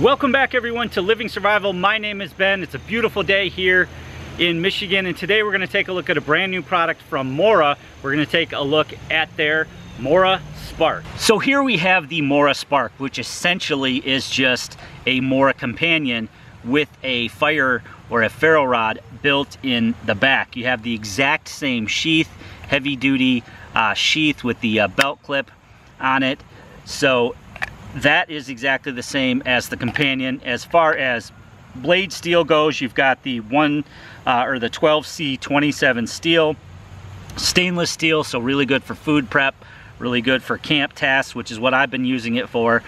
Welcome back everyone to Living Survival. My name is Ben. It's a beautiful day here in Michigan, and today we're going to take a look at a brand new product from Mora. We're going to take a look at their Mora Spark. So here we have the Mora Spark, which essentially is just a Mora companion with a fire or a ferrule rod built in the back. You have the exact same sheath, heavy duty sheath with the belt clip on it. So that is exactly the same as the companion. As far as blade steel goes, you've got the 12C27 steel, stainless steel, so really good for food prep, really good for camp tasks, which is what I've been using it for.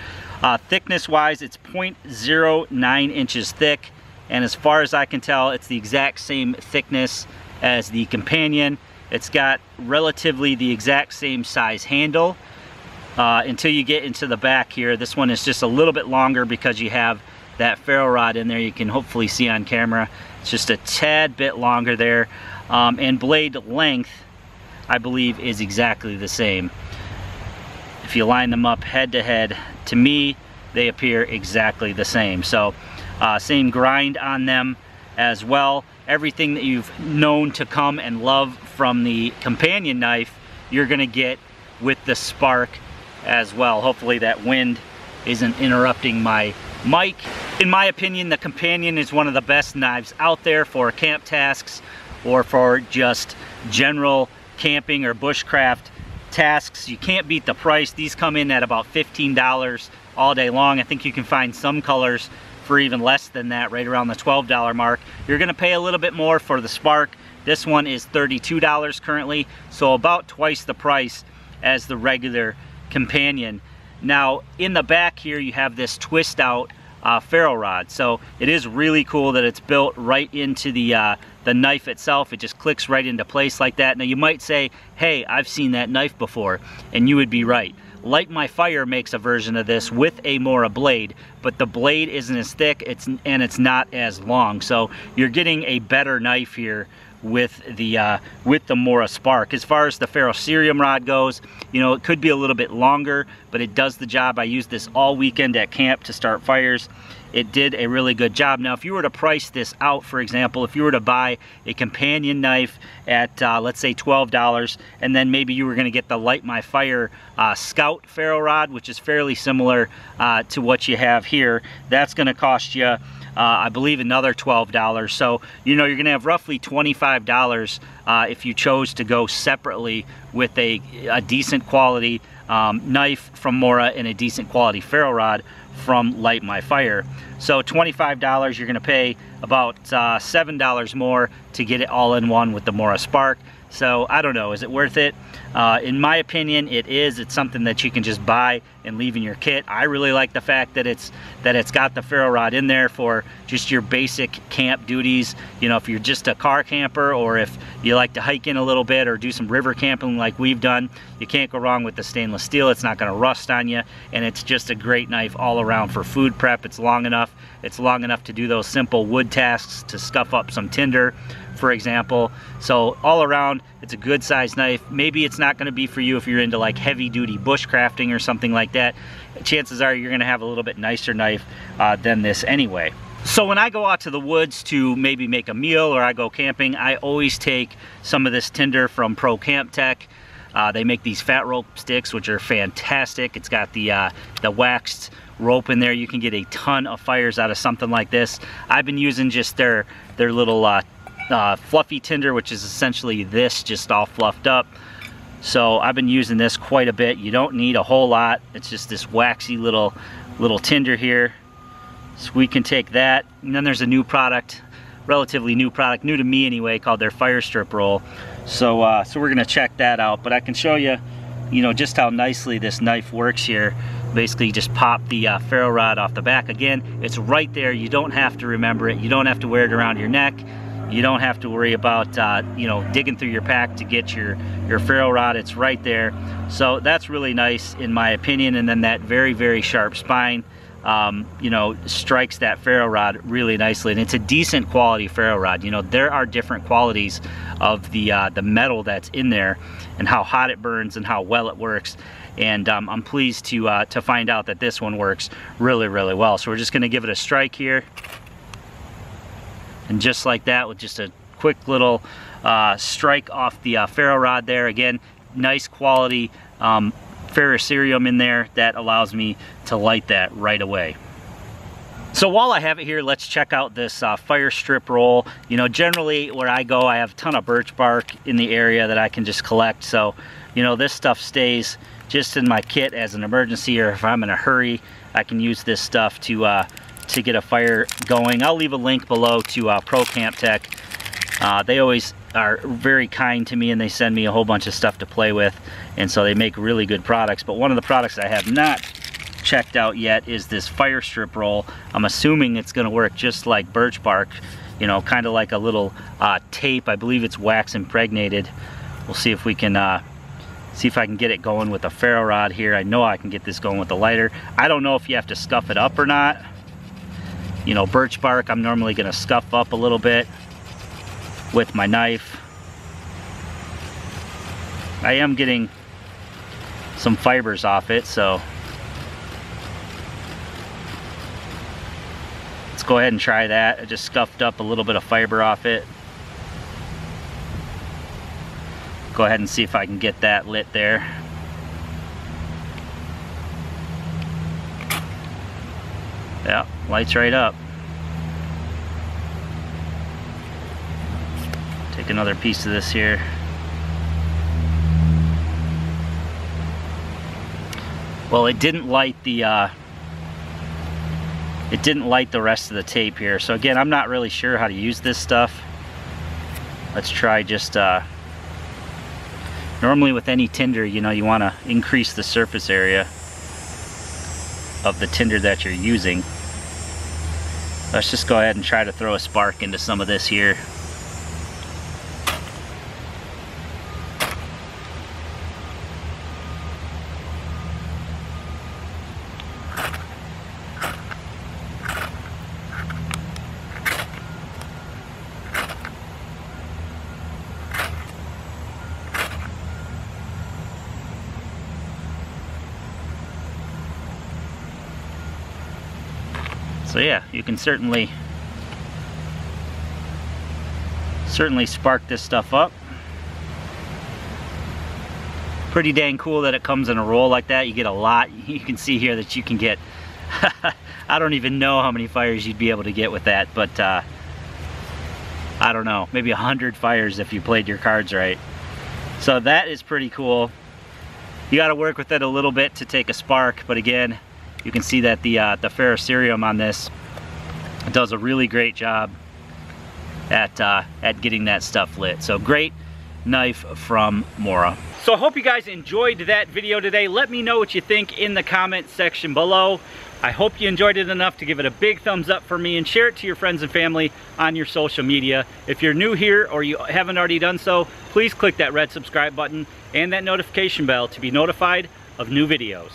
Thickness wise, it's 0.09 inches thick, and as far as I can tell, it's the exact same thickness as the companion. It's got relatively the exact same size handle. Until you get into the back here. This one is just a little bit longer because you have that ferrule rod in there. You can hopefully see on camera. It's just a tad bit longer there. And blade length, I believe, is exactly the same. If you line them up head to head, to me, they appear exactly the same. So, same grind on them as well. Everything that you've known to come and love from the companion knife, you're gonna get with the Spark as well. Hopefully that wind isn't interrupting my mic. In my opinion, the companion is one of the best knives out there for camp tasks or for just general camping or bushcraft tasks. You can't beat the price. These come in at about $15 all day long. I think you can find some colors for even less than that, right around the $12 mark. You're gonna pay a little bit more for the Spark. This one is $32 currently, so about twice the price as the regular companion. Now in the back here you have this twist out ferrule rod, so it is really cool that it's built right into the knife itself. It just clicks right into place like that. Now you might say, hey, I've seen that knife before, and you would be right. Light My Fire makes a version of this with a Mora blade, but the blade isn't as thick, and it's not as long, so you're getting a better knife here with the Mora Spark. As far as the ferrocerium rod goes, you know, it could be a little bit longer, but it does the job. I used this all weekend at camp to start fires. It did a really good job. Now, if you were to price this out, for example, if you were to buy a companion knife at, let's say $12, and then maybe you were gonna get the Light My Fire Scout ferrule rod, which is fairly similar to what you have here, that's gonna cost you, I believe, another $12. So, you know, you're gonna have roughly $25 if you chose to go separately with a decent quality knife from Mora and a decent quality ferrule rod from Light My Fire. So $25, you're gonna pay about $7 more to get it all in one with the Mora Spark. So I don't know, is it worth it? In my opinion, it is. It's something that you can just buy and leave in your kit. I really like the fact that it's got the ferrule rod in there for just your basic camp duties. You know, if you're just a car camper, or if you like to hike in a little bit or do some river camping like we've done, you can't go wrong with the stainless steel. It's not gonna rust on you, and it's just a great knife all around for food prep. It's long enough. It's long enough to do those simple wood tasks, to scuff up some tinder, for example. So all around, it's a good sized knife. Maybe it's not gonna be for you if you're into like heavy duty bushcrafting or something like that. Chances are you're gonna have a little bit nicer knife than this anyway. So when I go out to the woods to maybe make a meal, or I go camping, I always take some of this tinder from Pro Camp Tech. They make these fat rope sticks, which are fantastic. It's got the waxed rope in there. You can get a ton of fires out of something like this. I've been using just their little fluffy tinder, which is essentially this, just all fluffed up. So I've been using this quite a bit. You don't need a whole lot. It's just this waxy little tinder here. So we can take that, and then there's a new product, relatively new product, new to me anyway, called their fire strip roll. So we're gonna check that out. But I can show you, you know, just how nicely this knife works here. Basically, you just pop the ferrule rod off the back. Again, it's right there. You don't have to remember it. You don't have to wear it around your neck. You don't have to worry about you know, digging through your pack to get your ferrule rod. It's right there. So that's really nice in my opinion. And then that very, very sharp spine you know, strikes that ferrule rod really nicely, and it's a decent quality ferrule rod. You know, there are different qualities of the metal that's in there and how hot it burns and how well it works, and I'm pleased to find out that this one works really, really well. So we're just going to give it a strike here, and just like that, with just a quick little strike off the ferrule rod there. Again, nice quality ferrocerium in there that allows me to light that right away. So while I have it here, let's check out this fire strip roll. You know, generally where I go, I have a ton of birch bark in the area that I can just collect. So, you know, this stuff stays just in my kit as an emergency, or if I'm in a hurry, I can use this stuff to get a fire going. I'll leave a link below to Pro Camp Tech. They always are very kind to me, and they send me a whole bunch of stuff to play with, and so they make really good products. But one of the products I have not checked out yet is this fire strip roll. I'm assuming it's going to work just like birch bark, you know, kind of like a little tape. I believe it's wax impregnated. We'll see if we can see if I can get it going with a ferrule rod here. I know I can get this going with the lighter. I don't know if you have to scuff it up or not. You know, birch bark I'm normally going to scuff up a little bit with my knife. I am getting some fibers off it, so let's go ahead and try that. I just scuffed up a little bit of fiber off it. Go ahead and see if I can get that lit there. Yeah, lights right up. Take another piece of this here. Well, it didn't light the rest of the tape here. So again, I'm not really sure how to use this stuff. Let's try just normally with any tinder, you know, you want to increase the surface area of the tinder that you're using. Let's just go ahead and try to throw a spark into some of this here. So yeah, you can certainly spark this stuff up. Pretty dang cool that it comes in a roll like that. You get a lot. You can see here that you can get I don't even know how many fires you'd be able to get with that, but I don't know, maybe 100 fires if you played your cards right. So that is pretty cool. You got to work with it a little bit to take a spark, but again, you can see that the ferrocerium on this does a really great job at getting that stuff lit. So great knife from Mora. So I hope you guys enjoyed that video today. Let me know what you think in the comment section below. I hope you enjoyed it enough to give it a big thumbs up for me and share it to your friends and family on your social media. If you're new here or you haven't already done so, please click that red subscribe button and that notification bell to be notified of new videos.